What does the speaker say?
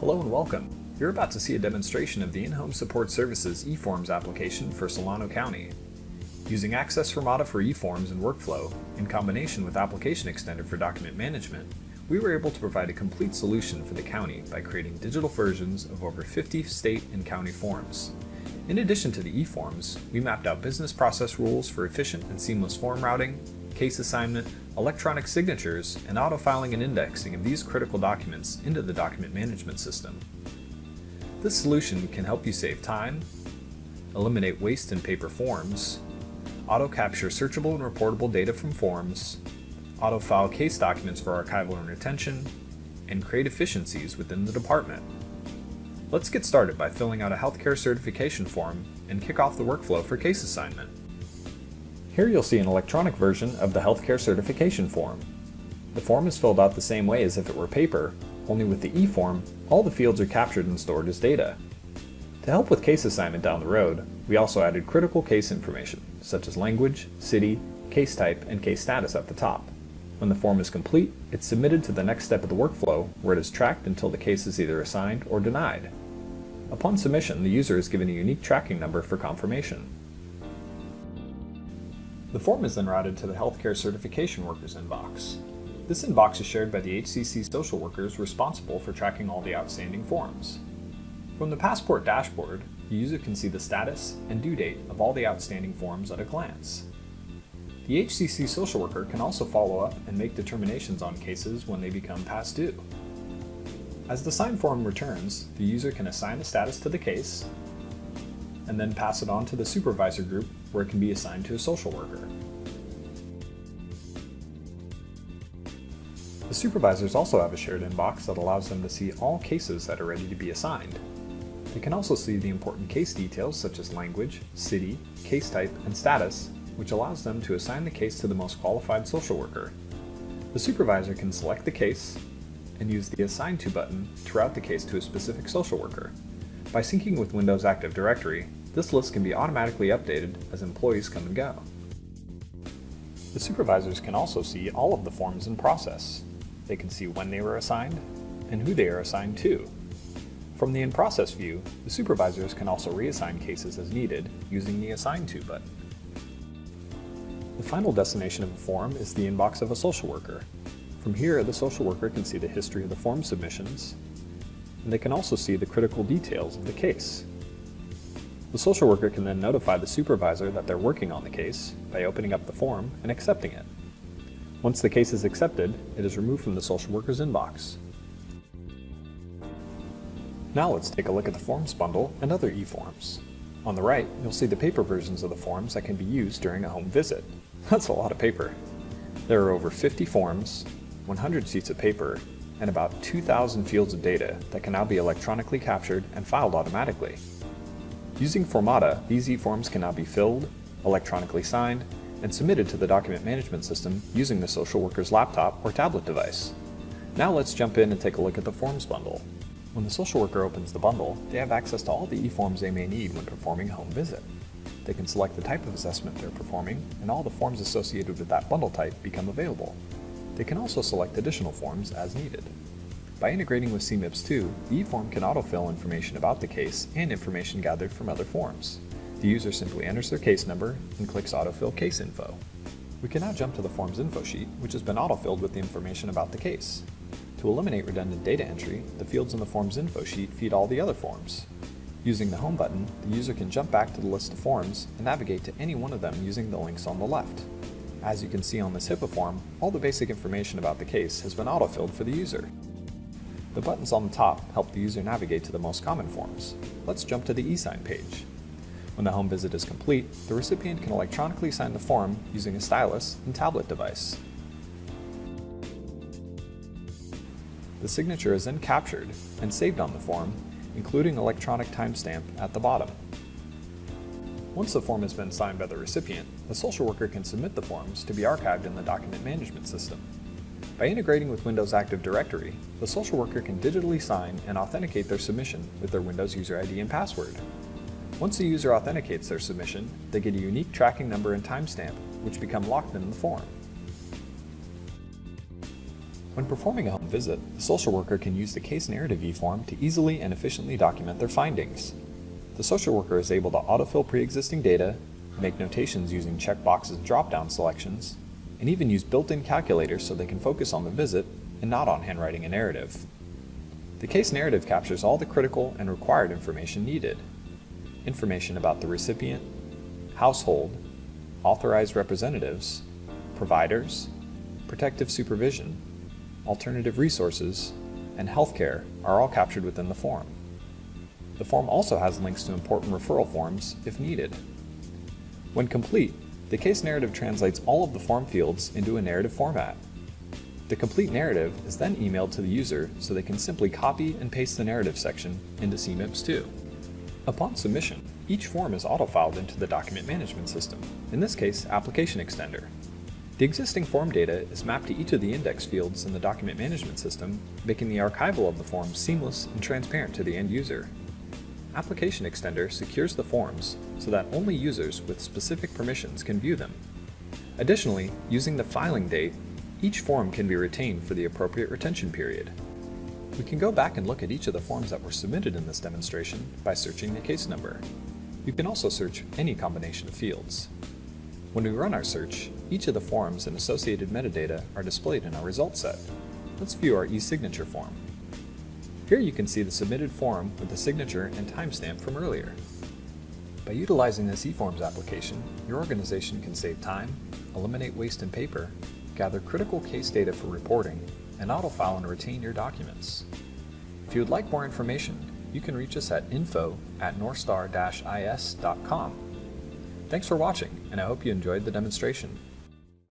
Hello and welcome. You're about to see a demonstration of the In-Home Support Services eForms application for Solano County. Using Access Formata for eForms and workflow, in combination with Application Extender for document management, we were able to provide a complete solution for the county by creating digital versions of over 50 state and county forms. In addition to the eForms, we mapped out business process rules for efficient and seamless form routing, case assignment, electronic signatures, and auto-filing and indexing of these critical documents into the document management system. This solution can help you save time, eliminate waste in paper forms, auto-capture searchable and reportable data from forms, auto-file case documents for archival and retention, and create efficiencies within the department. Let's get started by filling out a healthcare certification form and kick off the workflow for case assignment. Here you'll see an electronic version of the healthcare certification form. The form is filled out the same way as if it were paper, only with the eForm, all the fields are captured and stored as data. To help with case assignment down the road, we also added critical case information, such as language, city, case type, and case status at the top. When the form is complete, it's submitted to the next step of the workflow, where it is tracked until the case is either assigned or denied. Upon submission, the user is given a unique tracking number for confirmation. The form is then routed to the Healthcare Certification Workers inbox. This inbox is shared by the HCC social workers responsible for tracking all the outstanding forms. From the Passport dashboard, the user can see the status and due date of all the outstanding forms at a glance. The HCC social worker can also follow up and make determinations on cases when they become past due. As the signed form returns, the user can assign a status to the case, and then pass it on to the supervisor group where it can be assigned to a social worker. The supervisors also have a shared inbox that allows them to see all cases that are ready to be assigned. They can also see the important case details such as language, city, case type, and status, which allows them to assign the case to the most qualified social worker. The supervisor can select the case and use the Assign To button to route the case to a specific social worker. By syncing with Windows Active Directory, this list can be automatically updated as employees come and go. The supervisors can also see all of the forms in process. They can see when they were assigned and who they are assigned to. From the In Process view, the supervisors can also reassign cases as needed using the Assign To button. The final destination of a form is the inbox of a social worker. From here, the social worker can see the history of the form submissions, and they can also see the critical details of the case. The social worker can then notify the supervisor that they're working on the case by opening up the form and accepting it. Once the case is accepted, it is removed from the social worker's inbox. Now let's take a look at the forms bundle and other eForms. On the right, you'll see the paper versions of the forms that can be used during a home visit. That's a lot of paper. There are over 50 forms, 100 sheets of paper, and about 2,000 fields of data that can now be electronically captured and filed automatically. Using Formata, these eForms can now be filled, electronically signed, and submitted to the document management system using the social worker's laptop or tablet device. Now let's jump in and take a look at the forms bundle. When the social worker opens the bundle, they have access to all the eForms they may need when performing a home visit. They can select the type of assessment they're performing, and all the forms associated with that bundle type become available. They can also select additional forms as needed. By integrating with CMIPS2, the eForm can autofill information about the case and information gathered from other forms. The user simply enters their case number and clicks Autofill Case Info. We can now jump to the form's info sheet, which has been autofilled with the information about the case. To eliminate redundant data entry, the fields in the form's info sheet feed all the other forms. Using the Home button, the user can jump back to the list of forms and navigate to any one of them using the links on the left. As you can see on this HIPAA form, all the basic information about the case has been autofilled for the user. The buttons on the top help the user navigate to the most common forms. Let's jump to the e-sign page. When the home visit is complete, the recipient can electronically sign the form using a stylus and tablet device. The signature is then captured and saved on the form, including electronic timestamp at the bottom. Once the form has been signed by the recipient, the social worker can submit the forms to be archived in the document management system. By integrating with Windows Active Directory, the social worker can digitally sign and authenticate their submission with their Windows user ID and password. Once the user authenticates their submission, they get a unique tracking number and timestamp, which become locked in the form. When performing a home visit, the social worker can use the case narrative e-form to easily and efficiently document their findings. The social worker is able to autofill pre-existing data, make notations using checkboxes drop-down selections, and even use built-in calculators so they can focus on the visit and not on handwriting a narrative. The case narrative captures all the critical and required information needed. Information about the recipient, household, authorized representatives, providers, protective supervision, alternative resources, and healthcare are all captured within the form. The form also has links to important referral forms if needed. When complete, the case narrative translates all of the form fields into a narrative format. The complete narrative is then emailed to the user so they can simply copy and paste the narrative section into CMIPS2. Upon submission, each form is auto-filed into the document management system, in this case, Application Extender. The existing form data is mapped to each of the index fields in the document management system, making the archival of the forms seamless and transparent to the end user. Application Extender secures the forms so that only users with specific permissions can view them. Additionally, using the filing date, each form can be retained for the appropriate retention period. We can go back and look at each of the forms that were submitted in this demonstration by searching the case number. You can also search any combination of fields. When we run our search, each of the forms and associated metadata are displayed in our results set. Let's view our e-signature form. Here you can see the submitted form with the signature and timestamp from earlier. By utilizing this eForms application, your organization can save time, eliminate waste in paper, gather critical case data for reporting, and autofile and retain your documents. If you would like more information, you can reach us at info@northstar-is.com. Thanks for watching, and I hope you enjoyed the demonstration.